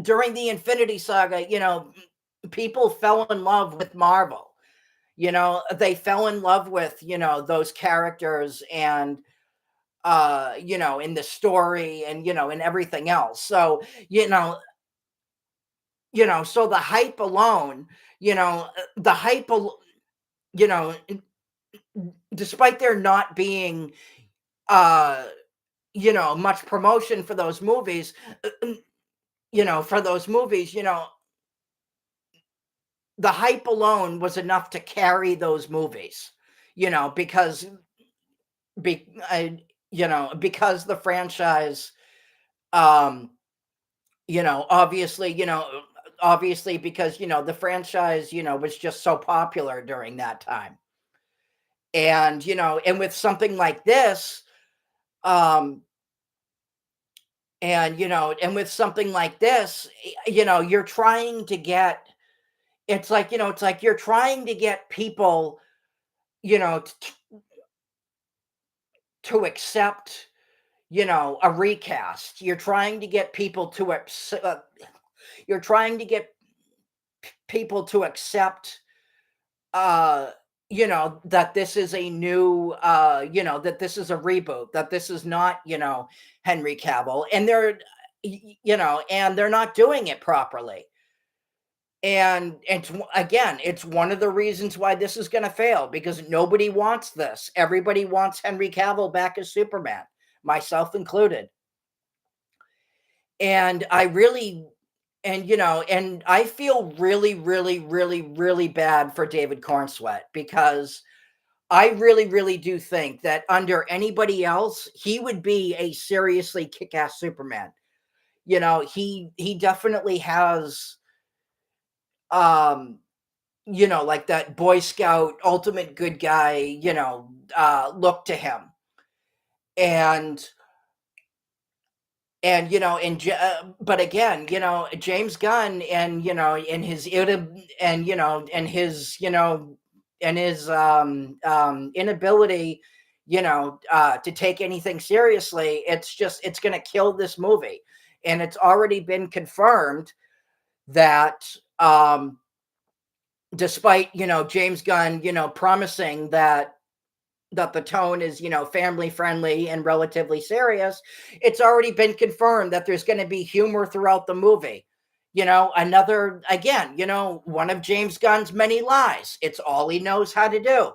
During the Infinity Saga, people fell in love with Marvel. They fell in love with, those characters and in the story and and everything else. So, so the hype alone, the hype you know, despite there not being uh much promotion for those movies, for those movies, the hype alone was enough to carry those movies, because be, uh, because the franchise, um, obviously because the franchise, was just so popular during that time, and and with something like this, um, and with something like this, you're trying to get. It's like you're trying to get people, you know, t- to accept, a recast. You're trying to get people to you're trying to get people to accept, uh that this is a new, that this is a reboot, that this is not, Henry Cavill, and and they're not doing it properly. Again, it's one of the reasons why this is going to fail, because nobody wants this. Everybody wants Henry Cavill back as Superman, myself included. And I really and I feel really, really, really, really bad for David Cornsweet, because I really, really do think that under anybody else, he would be a seriously kick-ass Superman. He definitely has, um like that Boy Scout ultimate good guy, look to him. And but again, James Gunn, and in his and his inability, to take anything seriously, it's going to kill this movie. And it's already been confirmed that, despite, James Gunn, promising that the tone is, family friendly and relatively serious, it's already been confirmed that there's going to be humor throughout the movie. Another, again, one of James Gunn's many lies. It's all he knows how to do.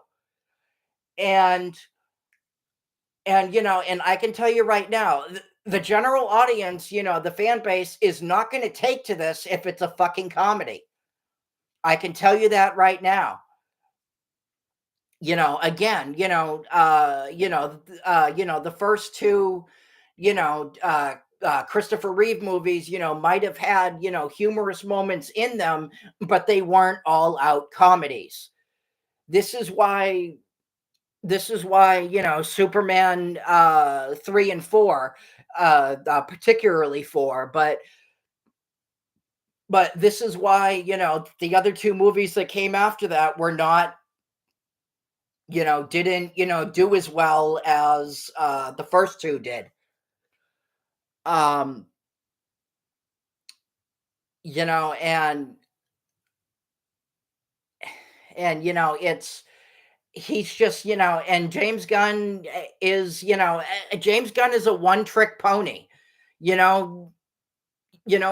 And and I can tell you right now, the general audience, the fan base is not going to take to this if it's a fucking comedy. I can tell you that right now. Again, the first two, Christopher Reeve movies, might have had, humorous moments in them, but they weren't all out comedies. This is why, Superman 3 and 4, particularly 4, but this is why, the other two movies that came after that were not, didn't, do as well as the first two did. Um, you know, it's he's just, and James Gunn is, James Gunn is a one-trick pony. You know,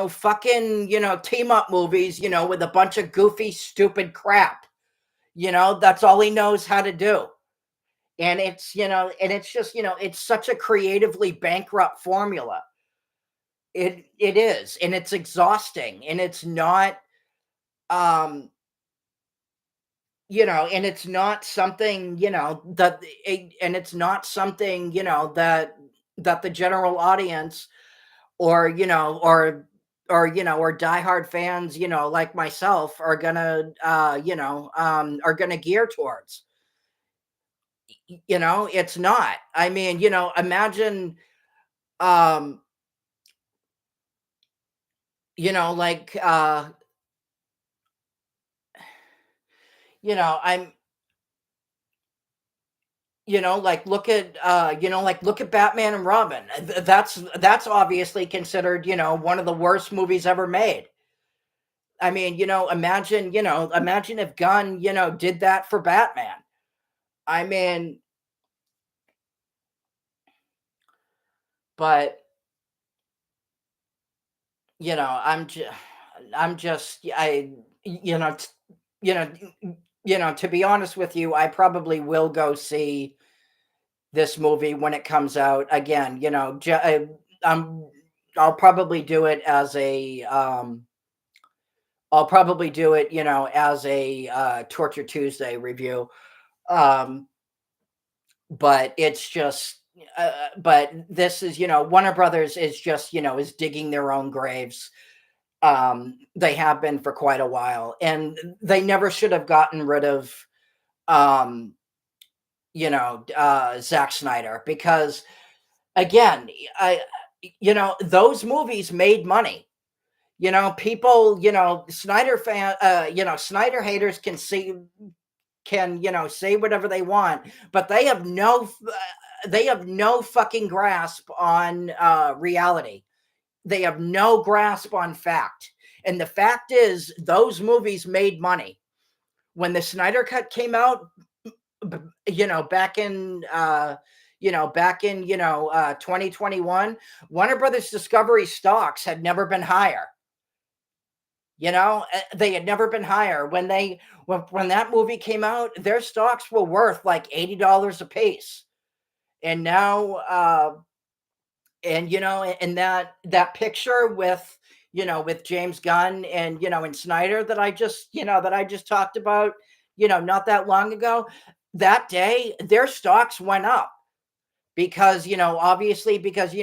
fucking, team up movies, with a bunch of goofy, stupid crap. That's all he knows how to do. And it's just, it's such a creatively bankrupt formula. It is, and it's exhausting, and it's not, um, and it's not something, and it's not something, that the general audience, or, or diehard fans, like myself, are gonna, are gonna gear towards. It's not. I mean, imagine, um, like, I'm, like, look at Batman and Robin. That's obviously considered, one of the worst movies ever made. I mean, imagine if Gunn, did that for Batman. I mean, but you know, I'm just I you know, t- you know, to be honest with you, I probably will go see this movie when it comes out again. I'm I'll probably do it as a I'll probably do it, as a Torture Tuesday review. Um, but it's just, but this is, Warner Brothers is just, is digging their own graves. They have been for quite a while, and they never should have gotten rid of, um, Zack Snyder because, again, I, those movies made money. People, Snyder haters can say whatever they want, but they have no fucking grasp on reality. They have no grasp on fact. And the fact is, those movies made money. When the Snyder Cut came out, back in, 2021, Warner Brothers Discovery stocks had never been higher. They had never been higher. When that movie came out, their stocks were worth like $80 a piece. And now, and that picture with James Gunn and and Snyder that I just talked about, not that long ago, that day their stocks went up because obviously because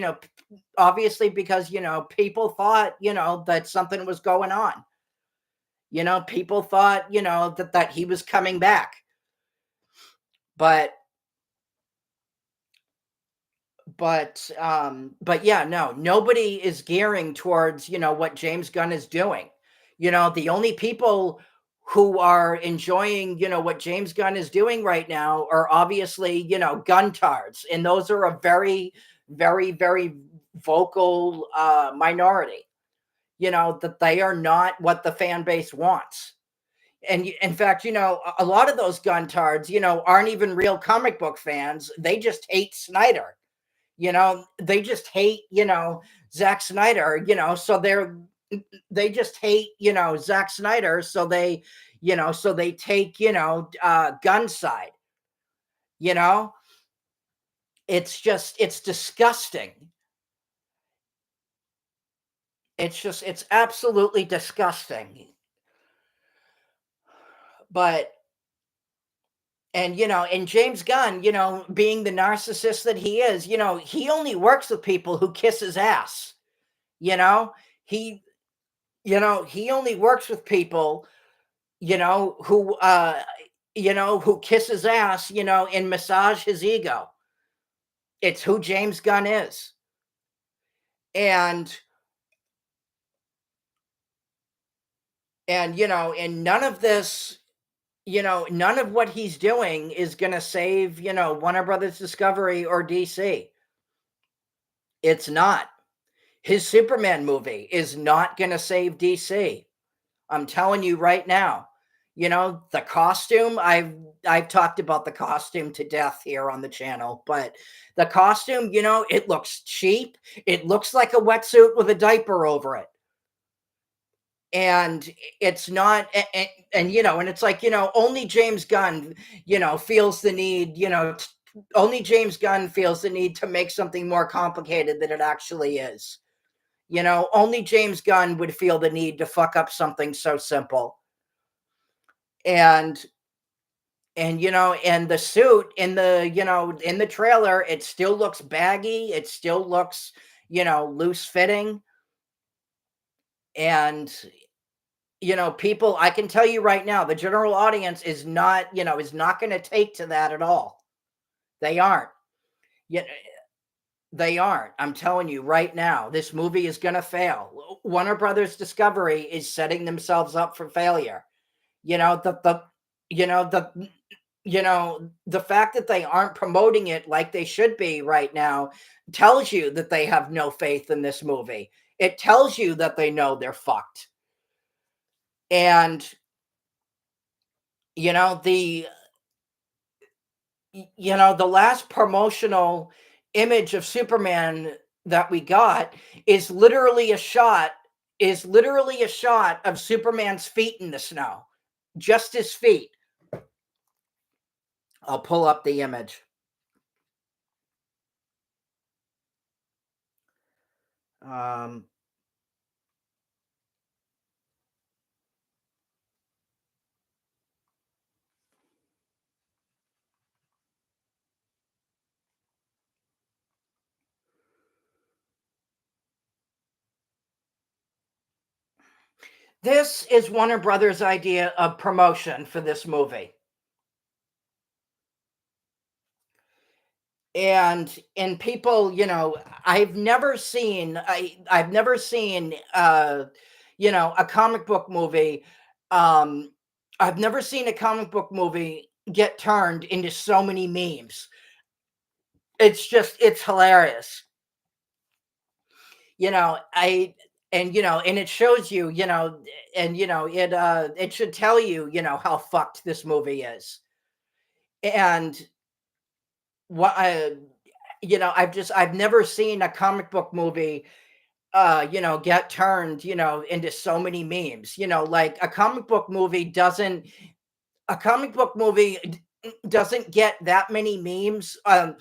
people thought that something was going on. People thought that he was coming back, but but yeah, no, nobody is gearing towards what James Gunn is doing. The only people who are enjoying what James Gunn is doing right now are obviously guntards, and those are a very very vocal minority. That they are not what the fan base wants. And in fact, a lot of those guntards aren't even real comic book fans. They just hate Snyder. They just hate Zack Snyder. So they just hate Zack Snyder, so they take Gun side. you know it's disgusting. It's absolutely disgusting. But and James Gunn, being the narcissist that he is, he only works with people who kiss his ass. you know he he only works with people who kiss his ass, and massage his ego. It's who James Gunn is. And and none of this, none of what he's doing is going to save, Warner Brothers Discovery or DC. It's not. His Superman movie is not going to save DC. I'm telling you right now. The costume, I've talked about the costume to death here on the channel, but the costume, it looks cheap. It looks like a wetsuit with a diaper over it. And it's not, and it's like, only James Gunn, feels the need, only James Gunn feels the need to make something more complicated than it actually is. Only James Gunn would feel the need to fuck up something so simple. And and the suit in the trailer, it still looks baggy. It still looks, loose fitting. And people, I can tell you right now, the general audience is not going to take to that at all. They aren't. Yet they aren't. I'm telling you right now, this movie is going to fail. Warner Brothers Discovery is setting themselves up for failure. You know, the you know, the the fact that they aren't promoting it like they should be right now tells you that they have no faith in this movie. It tells you that they know they're fucked. And you know, the last promotional image of Superman that we got is literally a shot of Superman's feet in the snow. Just his feet. I'll pull up the image. Um, this is Warner Brothers' idea of promotion for this movie. And people, I've never seen a comic book movie. um I've never seen a comic book movie get turned into so many memes. It's hilarious. I and it shows you, it should tell you, how fucked this movie is. And what I've never seen a comic book movie get turned, into so many memes. Like a comic book movie doesn't get that many memes. A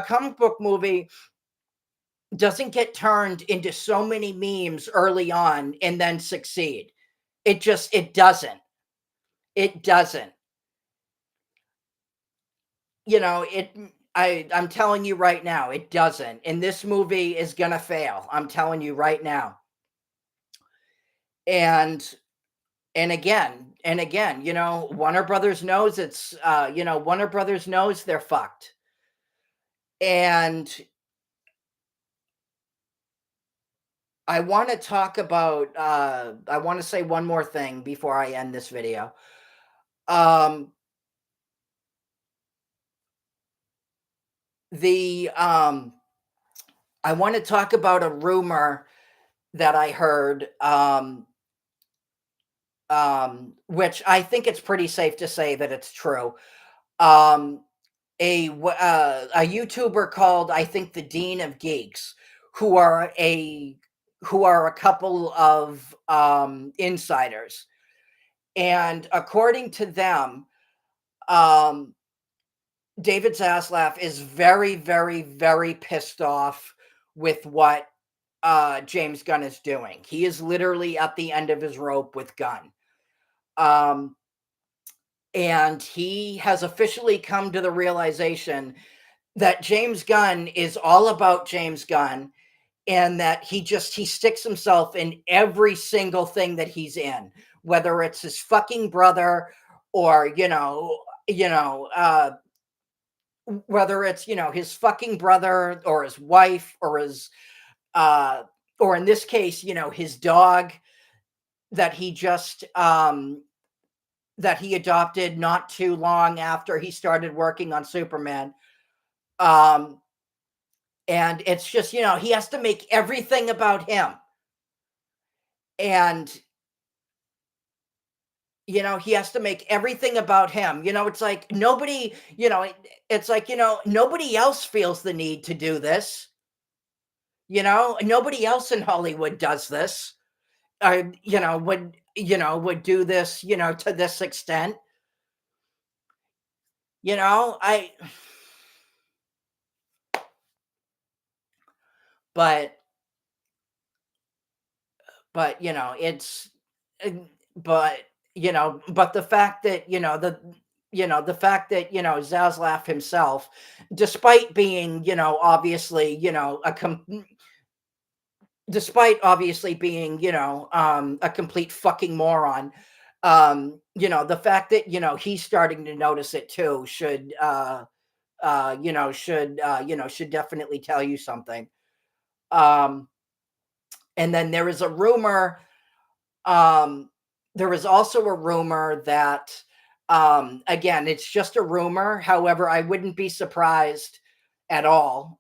comic book movie doesn't get turned into so many memes early on and then succeed. It doesn't. It doesn't. I'm telling you right now, it doesn't. And this movie is gonna fail. I'm telling you right now. And and again, Warner Brothers knows Warner Brothers knows they're fucked. And I want to say one more thing before I end this video. Um the I want to talk about a rumor that I heard, which I think it's pretty safe to say that it's true. Um, a YouTuber called, I think, the Dean of Geeks, who are a couple of insiders, and according to them, um, David Zaslav is very, very, very pissed off with what James Gunn is doing. He is literally at the end of his rope with Gunn. Um, and he has officially come to the realization that James Gunn is all about James Gunn, and that he sticks himself in every single thing that he's in, whether it's his fucking brother, or whether it's his fucking brother, or his wife, or his uh or in this case, his dog that he just that he adopted not too long after he started working on Superman. Um, and it's just, he has to make everything about him. And, he has to make everything about him. It's like it's like, nobody else feels the need to do this. Nobody else in Hollywood does this. Would do this, to this extent. I but but it's uh, but but the fact that the fact that Zaslav himself, despite being obviously despite obviously being a complete fucking moron, the fact that he's starting to notice it too should definitely tell you something. um and then um there is also a rumor that, again, it's just a rumor. However, I wouldn't be surprised at all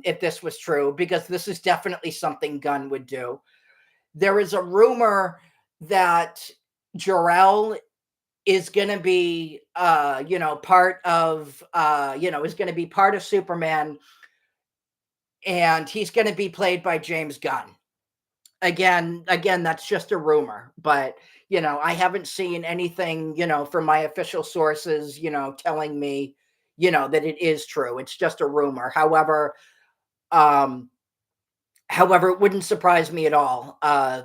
if this was true, because this is definitely something Gunn would do. There is a rumor that Jor-El is going to be part of is going to be part of Superman, and he's going to be played by James Gunn. Again, that's just a rumor, but I haven't seen anything, from my official sources, telling me, that it is true. It's just a rumor. Um however, it wouldn't surprise me at all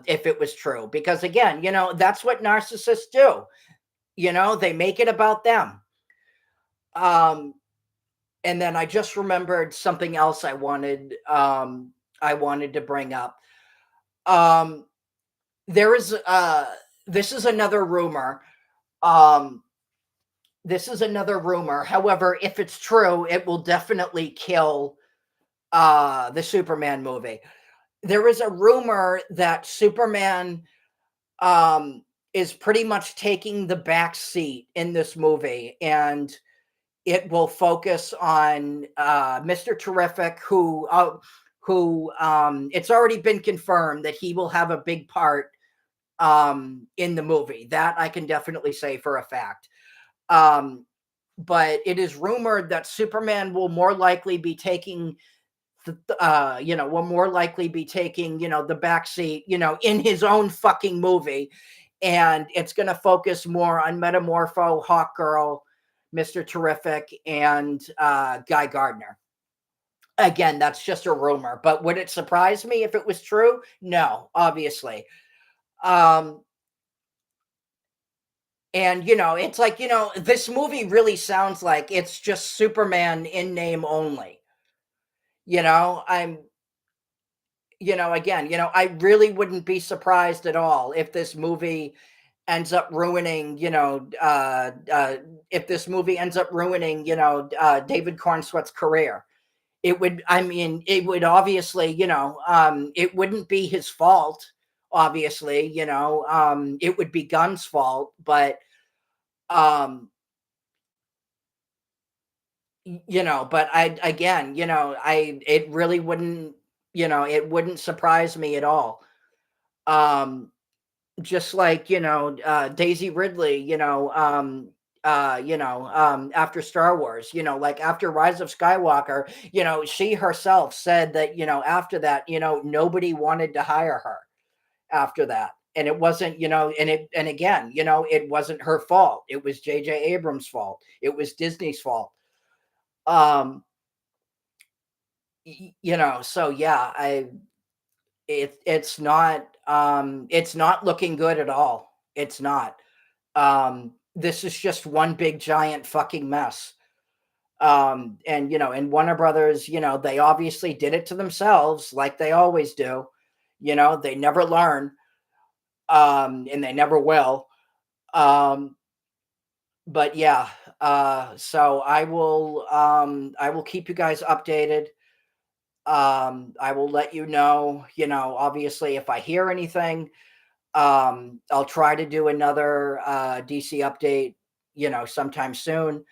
if it was true, because again, that's what narcissists do. They make it about them. Um and then I just remembered something else I wanted to bring up. Um there is this is another rumor. Um this is another rumor. However, if it's true, it will definitely kill the Superman movie. There is a rumor that Superman um is pretty much taking the back seat in this movie, and it will focus on Mr. Terrific, who it's already been confirmed that he will have a big part in the movie. That I can definitely say for a fact. Um, but it is rumored that Superman will more likely be taking will more likely be taking, the back seat, in his own fucking movie. And it's going to focus more on Metamorpho, Hawk Girl, Mr. Terrific, and Guy Gardner. Again, that's just a rumor, but would it surprise me if it was true? No, obviously. Um, and it's like, this movie really sounds like it's just Superman in name only. I'm again, I really wouldn't be surprised at all if this movie ends up ruining, if this movie ends up ruining, David Cornsweet's career. It would obviously, it wouldn't be his fault, obviously, it would be Gunn's fault, but, um, but again, it really wouldn't, it wouldn't surprise me at all. Um, just like, Daisy Ridley, after Star Wars, like after Rise of Skywalker, she herself said that, after that, nobody wanted to hire her after that. And it wasn't, and again, it wasn't her fault. It was JJ Abrams' fault. It was Disney's fault. Um, so yeah, it's not looking good at all. It's not. This is just one big giant fucking mess. And Warner Brothers, they obviously did it to themselves like they always do. They never learn, and they never will. Um, but yeah, so I will keep you guys updated. I will let you know, obviously if I hear anything. I'll try to do another DC update, sometime soon.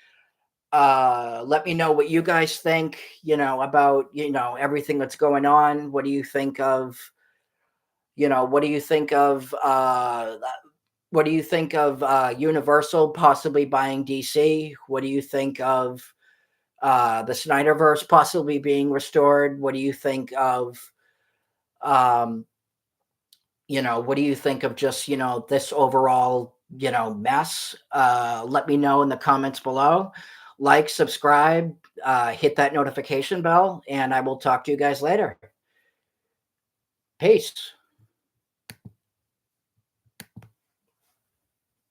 Let me know what you guys think, about, everything that's going on. What do you think of, what do you think of, Universal possibly buying DC? What do you think of the Snyderverse possibly being restored? What do you think of, um, what do you think of just, this overall, mess? Let me know in the comments below. Like, subscribe, hit that notification bell, and I will talk to you guys later. Peace.